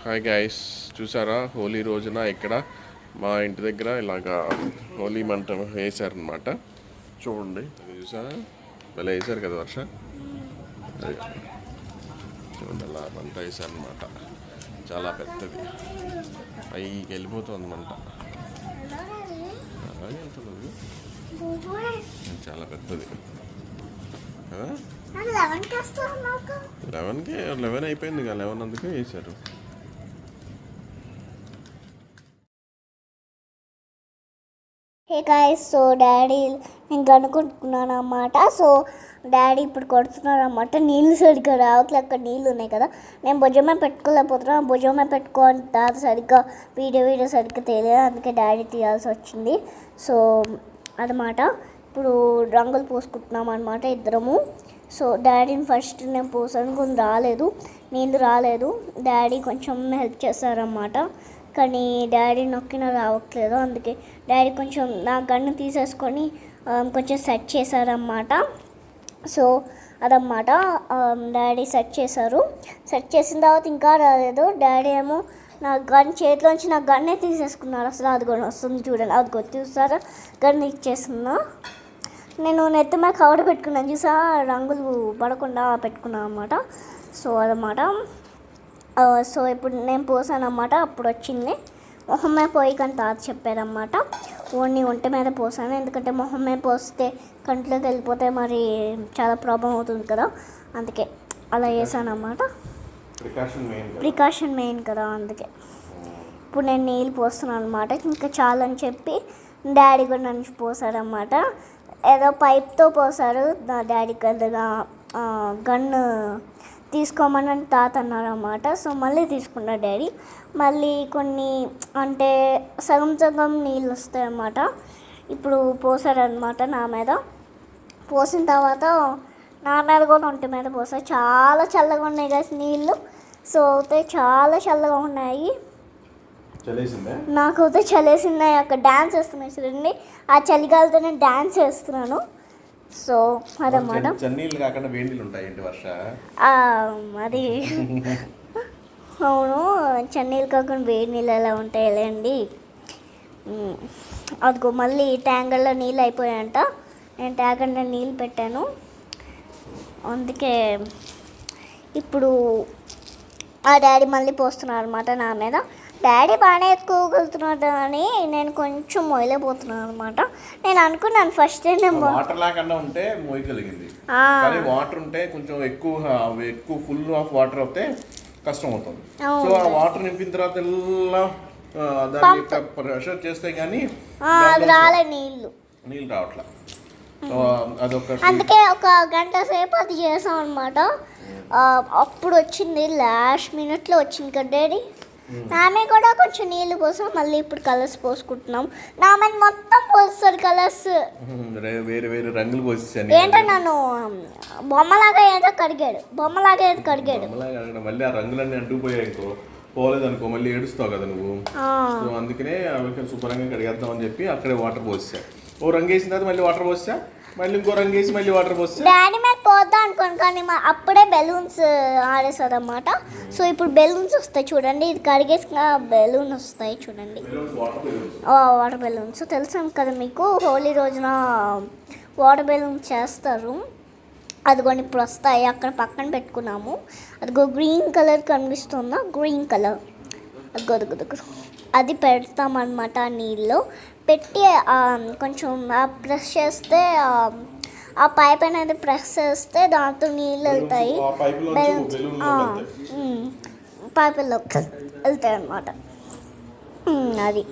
Hi guys, చూసారా హోలీ రోజున ఇక్కడ మా ఇంటి దగ్గర ఇలాగా హోలీ మంట వేసారనమాట. చూడండి, అది చూసారా ఇలా వేసారు కదా వర్ష. అది చూడండి, అలా మంట వేసారనమాట. చాలా పెద్దది, పైకి వెళ్ళిపోతుంది మంట. అలాగే వెళ్తుంది, చాలా పెద్దది కదా. 11 అయిపోయింది కదా, 11 అందుకే వేసారు. హే గాయ్స్, సో డాడీ నేను కనుక్కుంటున్నాను అన్నమాట. సో డాడీ ఇప్పుడు కొడుతున్నాడు అన్నమాట. నీళ్ళు సరిగ్గా రావట్లే, అక్కడ నీళ్ళు ఉన్నాయి కదా. నేను భుజమే పెట్టుకోలేకపోతున్నాను. భుజమే పెట్టుకోని తర్వాత సరిగ్గా వీడియో సరిగ్గా తెలియదు, అందుకే డాడీ తీయాల్సి వచ్చింది. సో అన్నమాట, ఇప్పుడు రంగులు పోసుకుంటున్నాం అనమాట ఇద్దరము. సో డాడీని ఫస్ట్ నేను పోసాను, కొంచెం రాలేదు, నీళ్ళు రాలేదు. డాడీ కొంచెం హెల్ప్ చేశారన్నమాట, కానీ డాడీ నొక్కిన రావట్లేదు. అందుకే డాడీ కొంచెం నా గన్ను తీసేసుకొని కొంచెం సెట్ చేశారన్నమాట. సో అదన్నమాట, డాడీ సెట్ చేశారు. సెట్ చేసిన తర్వాత ఇంకా రాలేదు. డాడీ ఏమో నా గన్ చేతిలోంచి నా గన్నే తీసేసుకున్నారు. అసలు అది కూడా వస్తుంది చూడండి, అది కూడా చూసారా, గన్ ఇచ్చేస్తున్నా. నేను నెత్తి మీద కవర్ పెట్టుకున్నాను చూసా, రంగులు పడకుండా పెట్టుకున్నాను అన్నమాట. సో అదన్నమాట. సో ఇప్పుడు నేను పోసాను అన్నమాట. అప్పుడు వచ్చింది మొహం మీద పోయి, కానీ తాత చెప్పారన్నమాట ఓన్లీ ఒంటి మీద పోసాను. ఎందుకంటే మొహం మీద పోస్తే కంట్లోకి వెళ్ళిపోతే మరి చాలా ప్రాబ్లం అవుతుంది కదా, అందుకే అలా చేశాను అన్నమాట. ప్రికాషన్ మెయిన్ కదా, అందుకే ఇప్పుడు నేను నీళ్ళు పోస్తున్నాను అనమాట. ఇంకా చాలని చెప్పి డాడీ కూడా నన్ను పోసారన్నమాట. ఏదో పైప్తో పోసారు. నా డాడీ కదగా గన్ను తీసుకోమని తాత అన్నారన్నమాట. సో మళ్ళీ తీసుకున్నాడు డాడీ. మళ్ళీ కొన్ని అంటే సగం నీళ్ళు వస్తాయన్నమాట. ఇప్పుడు పోసారనమాట నా మీద. పోసిన తర్వాత నా మీద కూడా ఒంటి మీద పోసారు. చాలా చల్లగా ఉన్నాయి కదా నీళ్ళు. సో అయితే చాలా చల్లగా ఉన్నాయి. నాకైతే చలేసినాయి. అక్కడ డ్యాన్స్ వేస్తున్నాయి చూడండి, ఆ చలిగాలితో నేను డ్యాన్స్ వేస్తున్నాను. సో అదన్నమాట. అది అవును, చన్నీళ్ళు కాకుండా వేడి నీళ్ళు ఎలా ఉంటాయిలేండి. అదిగో మళ్ళీ ట్యాంకర్లో నీళ్ళు అయిపోయాయంట. నేను ట్యాంకర్లో నీళ్ళు పెట్టాను, అందుకే ఇప్పుడు ఆ డాడీ మళ్ళీ పోస్తున్నారు అనమాట నా మీద. డాడీ బాగానే ఎత్తుకోగలుగుతున్నాడు అని నేను కొంచెం మొయలేకపోతున్నాను అనమాట. నేను అనుకున్నాను ఫస్ట్ వాటర్ లాగా ఉంటే మోయగలిగింది, వాటర్ ఉంటే కొంచెం ఎక్కువ ఫుల్ ఆఫ్ వాటర్ అవుతే కష్టం అవుతుంది. సో ఆ వాటర్ నింపిన తర్వాత దాన్ని ప్రెషర్ చేస్తే గానీ రాలే నీళ్ళు రావట్లా. అందుకే ఒక గంట సేపు అది చేసాం అనమాట. అప్పుడు వచ్చింది, లాస్ట్ మినిట్లో వచ్చింది కదా డాడీ. నామే కూడా కొంచెం నీళ్ళు పోసాం. మళ్ళీ ఇప్పుడు కలర్స్ పోసుకుంటున్నాం. నా మీద మొత్తం పోస్తారు కలర్స్, వేరే వేరే రంగులు పోసేసాను. ఏంటో నన్ను బొమ్మలాగా ఏదో కడిగాడు. మళ్ళీ ఆ రంగులన్నీ అంటుకుపోయాయి. ఇంకో పోలేదనుకో మళ్ళీ ఏడుస్తావు కదా నువ్వు. సో అందుకనే శుభ్రంగా కడిగేద్దాం అని చెప్పి అక్కడే వాటర్ పోసా. ఓ రంగు వేసిన తర్వాత మళ్ళీ వాటర్ పోసా, మళ్ళీ ఇంకో రంగు వేసి మళ్ళీ వాటర్ పోసా. డాడీ మీద పోద్దాం అనుకోను, కానీ అప్పుడే బెలూన్స్ ఆడేస్తుంది అన్నమాట. సో ఇప్పుడు బెలూన్స్ వస్తాయి చూడండి, ఇది కడిగేసిన బెలూన్ వస్తాయి చూడండి, వాటర్ బెలూన్స్. తెలుసు కదా మీకు, హోలీ రోజున వాటర్ బెలూన్స్ చేస్తారు. అదిగోండి ఇప్పుడు వస్తాయి. అక్కడ పక్కన పెట్టుకున్నాము. అదిగో గ్రీన్ కలర్ కనిపిస్తుందా, గ్రీన్ కలర్, అదిగో అది పెడతామన్నమాట. నీళ్ళు పెట్టి కొంచెం ప్రెస్ చేస్తే, ఆ పైప్ అనేది ప్రెస్ చేస్తే దాంతో నీళ్ళు వెళ్తాయి, పైపుల్లోకి వెళ్తాయి అన్నమాట. అది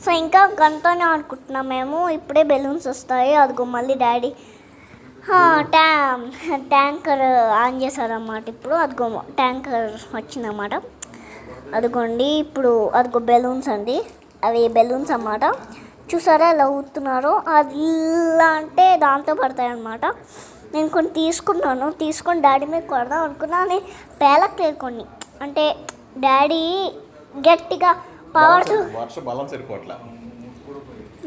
సో ఇంకా గంటనే ఆడుకుంటున్నాం మేము. ఇప్పుడే బెలూన్స్ వస్తాయి. అదిగో మళ్ళీ డాడీ ట్యాంకర్ ఆన్ చేశారన్నమాట. ఇప్పుడు అదిగో ట్యాంకర్ వచ్చిందన్నమాట. అదిగోండి ఇప్పుడు అదిగో బెలూన్స్ అండి, అవి బెలూన్స్ అన్నమాట. చూసారా ఎలా ఊతున్నారో, అది ఇలా అంటే దాంతో పడతాయి అన్నమాట. నేను కొన్ని తీసుకొని డాడీ మీద కొడదాం అనుకున్నా, పేలట్లేదు కొన్ని. అంటే డాడీ గట్టిగా పవర్ బలం సరిపోవట్లా,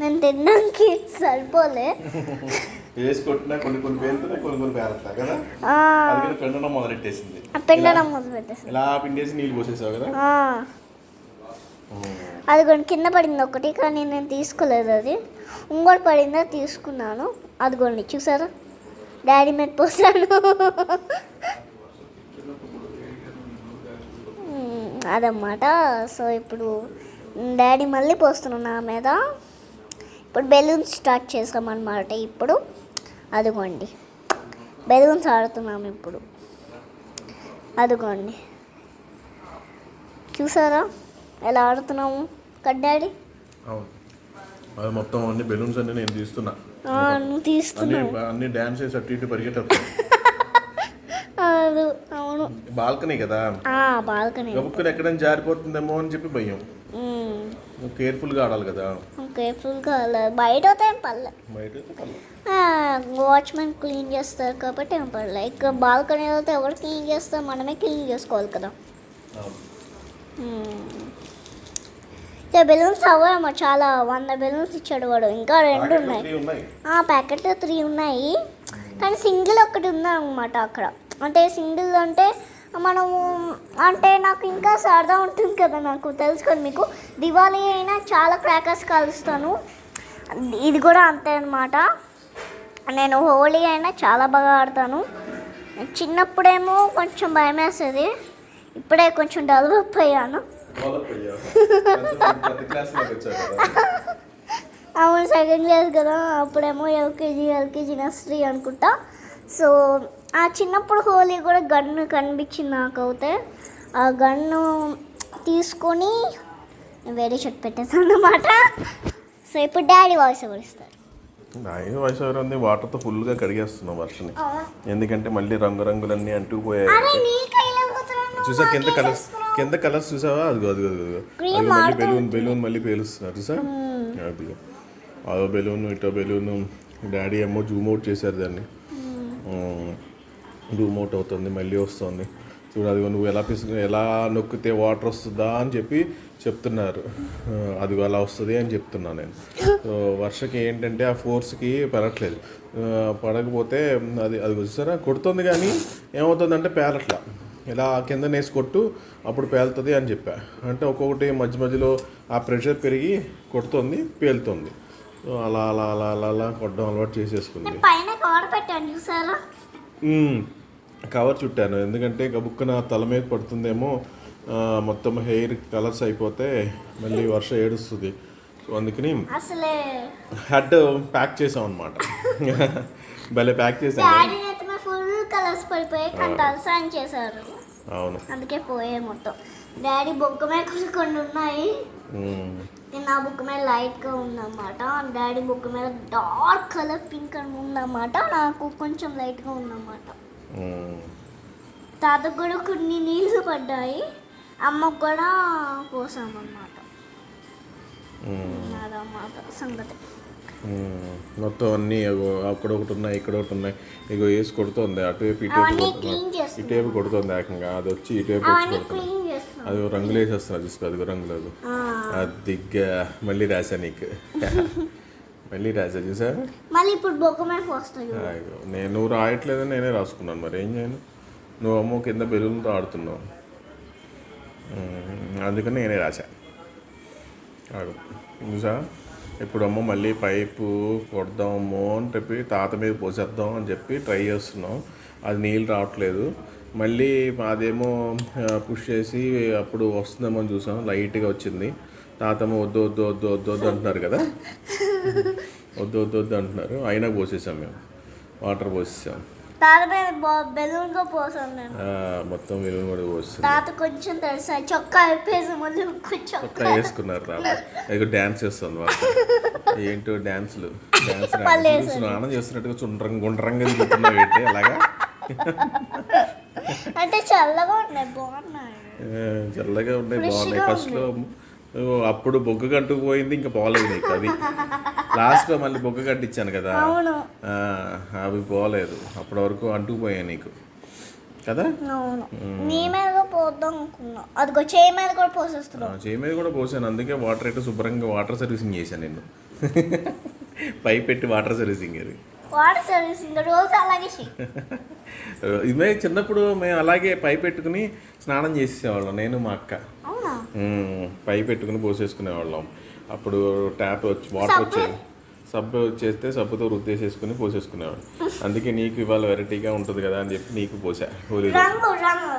నేను తినడానికి సరిపోలే. వేసి కొట్టినా కొన్ని పేరుతున్నాయి, కొన్ని పేరుతాయి కదా. ఆ, అందుకని పిండడం మొదలెట్టేసింది. పిండడం మొదలు పెట్టేసి ఇలా పిండేసి నీళ్ళు పోసేసావు కదా. అది కొన్ని కింద పడింది ఒకటి, కానీ నేను తీసుకోలేదు. అది ఇంకోటి పడిందా తీసుకున్నాను. అదిగోండి చూసారా, డాడీ మీద పోసాను. అదన్నమాట. సో ఇప్పుడు డాడీ మళ్ళీ పోస్తున్నాను నా మీద. ఇప్పుడు బెలూన్స్ స్టార్ట్ చేసామన్నమాట. ఇప్పుడు అదిగోండి బెలూన్స్ ఆడుతున్నాము ఇప్పుడు. అదిగోండి చూసారా ఎలా ఆడుతున్నాము కదా డాడీ. అవును, అది మొత్తం అన్ని బెలూన్స్ అన్ని నేను తీస్తున్నా. నువ్వు తీస్తున్నావు అన్ని డ్యాన్స్ చేసి అటు ఇటు పరిగెట్టు. అవును, బాల్కనీ కదా, బాల్కనీ గబుక్కుని ఎక్కడైనా జారిపోతుందేమో అని చెప్పి భయం. నువ్వు కేర్ఫుల్గా ఆడాలి కదా. కేర్ఫుల్గా బయట అయితే ఏం పర్లే, వాచ్మెన్ క్లీన్ చేస్తారు కాబట్టి ఏం పర్లే. ఇక బాల్కనీ అయితే ఎవరు క్లీన్ చేస్తారు, మనమే క్లీన్ చేసుకోవాలి కదా. బెలూన్స్ అవ్వమ్మా, చాలా 100 బెలూన్స్ ఇచ్చాడు వాడు. ఇంకా 2 ఉన్నాయి. ప్యాకెట్లో 3 ఉన్నాయి, కానీ సింగిల్ ఒకటి ఉందన్నమాట అక్కడ. అంటే సింగిల్ అంటే మనము, అంటే నాకు ఇంకా సరదా ఉంటుంది కదా, నాకు తెలుసు కదా మీకు. దివాళీ అయినా చాలా క్రాకర్స్ కాలుస్తాను, ఇది కూడా అంతే అనమాట. నేను హోలీ అయినా చాలా బాగా ఆడతాను. చిన్నప్పుడేమో కొంచెం భయం వేసేది, ఇప్పుడే కొంచెం డెవలప్ అయ్యాను. అవును, సెకండ్ క్లాస్ కదా, అప్పుడేమో ఎల్కేజీ నర్సరీ అనుకుంటా. సో ఆ చిన్నప్పుడు హోలీ కూడా గన్ను కనిపించింది నాకు. అయితే ఆ గన్ను తీసుకొని వేరే చెట్టు పెట్టేసాను అన్నమాట. సో ఇప్పుడు డాడీ వాయిస్ ఓవర్ ఇస్తారు. వాయిస్ ఓవర్ ఉంది. వాటర్తో ఫుల్గా కడిగేస్తున్నాం వర్షని, ఎందుకంటే మళ్ళీ రంగురంగులన్నీ అంటుకుపోయాయి. చూసా కింద కలర్స్ చూసావా, అదిగో మళ్ళీ బెలూన్ మళ్ళీ పేలుస్తున్నారు చూసా. అదిగో అదో బెలూన్, ఇటో బెలూన్. డాడీ ఏమో జూమ్ అవుట్ చేశారు దాన్ని, జూమ్ అవుట్ అవుతుంది, మళ్ళీ వస్తుంది చూడు. అదిగో నువ్వు ఎలా నొక్కితే వాటర్ వస్తుందా అని చెప్పి చెప్తున్నారు. అదిగో అలా వస్తుంది అని చెప్తున్నాను నేను. సో వర్షకి ఏంటంటే ఆ ఫోర్స్కి పడట్లేదు, పడకపోతే అది చూసారా కొడుతుంది, కానీ ఏమవుతుందంటే పేలట్లా. ఇలా కింద నేసి కొట్టు అప్పుడు పేలుతుంది అని చెప్పా. అంటే ఒక్కొక్కటి మధ్యలో ఆ ప్రెషర్ పెరిగి కొడుతుంది, పేలుతుంది. సో అలా అలా అలా అలా అలా కొట్టడం అలవాటు చేసేసుకుంది. కవర్ చుట్టాను, ఎందుకంటే గబుక్కున తల మీద పడుతుందేమో, మొత్తం హెయిర్ కలర్స్ అయిపోతే మళ్ళీ వర్షం ఏడుస్తుంది. సో అందుకని హెడ్ ప్యాక్ చేసాం అనమాట. భలే ప్యాక్ చేసాను. అవును, అందుకే పోయే మొత్తం. డాడీ బొక్క మీద కొన్ని ఉన్నాయి, నా బుక్ మీద లైట్గా ఉందన్నమాట. డాడీ బుక్ మీద డార్క్ కలర్ పింక్ అని ఉందన్నమాట, నాకు కొంచెం లైట్గా ఉందన్నమాట. తాతకు కూడా కొన్ని నీళ్ళు పడ్డాయి, అమ్మకు కూడా పోసామన్నమాట. అదన్నమాట సంగతి. మొత్తం అన్నీ అక్కడ ఒకటి ఉన్నాయి, ఇక్కడ ఒకటి ఉన్నాయి. ఇగో వేసి కొడుతుంది, అటువైపు ఇటువైపు కొడుతుంది ఏకంగా. అది వచ్చి ఇటువైపు వచ్చి కొడుతుంది. అది రంగులు వేసేస్తున్నా చూసుకో, అదిగో రంగులు. దిగ్గా మళ్ళీ రాసా నీకు, మళ్ళీ రాసా చూసా. నేను రాయట్లేదని నేనే రాసుకున్నాను, మరి ఏం చేయను. నువ్వు అమ్మో కింద బెలూన్తో ఆడుతున్నావు, అందుకని నేనే రాసా. చూసా. ఇప్పుడు అమ్మ మళ్ళీ పైపు కొడదాము అని చెప్పి తాత మీద పోసేద్దాం అని చెప్పి ట్రై చేస్తున్నాం. అది నీళ్ళు రావట్లేదు. మళ్ళీ అదేమో పుష్ చేసి అప్పుడు వస్తుందేమో అని చూసాం, లైట్గా వచ్చింది. తాతమ్మ వద్దు వద్దు వద్దు వద్దు వద్దు అంటున్నారు కదా, వద్దు వద్దు వద్దు అంటున్నారు. అయినా పోసేసాం, మేము వాటర్ పోసేసాం. మొత్తం బెలూన్ కూడా పోస్తుంది. చొక్కా వేసుకున్నారు తాత. ఇక డ్యాన్స్ చేస్తుంది వాళ్ళు. ఏంటో డ్యాన్స్లు స్నానం చేస్తున్నట్టుగా గుండ్రంగా దిగుతున్నావు ఏంటి అలాగా. చల్లగా ఉన్నాయి బాగున్నాయి. ఫస్ట్లో అప్పుడు బొగ్గ కంటుకుపోయింది, ఇంకా పోలేదు నీకు. అది లాస్ట్లో మళ్ళీ బొగ్గ కట్టించాను కదా, అవి పోలేదు. అప్పటి వరకు అంటుకుపోయాయి నీకు కదా. చేయి మీద కూడా పోసాను, అందుకే వాటర్ అయితే శుభ్రంగా వాటర్ సర్వీసింగ్ చేశాను నేను. పైప్ పెట్టి వాటర్ సర్వీసింగ్. అది వాటర్ సర్వీసింగ్ రోజు అలాగే చెయ్యి. ఇదే చిన్నప్పుడు మేము అలాగే పై పెట్టుకుని స్నానం చేసేవాళ్ళం నేను మా అక్క. అవునా? పై పెట్టుకుని పోసేసుకునేవాళ్ళం. అప్పుడు ట్యాప్ వచ్చి వాటర్ వచ్చేది, సబ్బు వచ్చేస్తే సబ్బుతో రుద్దేసేసుకుని పోసేసుకునేవాళ్ళం. అందుకే నీకు ఇవాళ వెరైటీగా ఉంటుంది కదా అని చెప్పి నీకు పోసా హోలీ రోజు. రంగు రంగు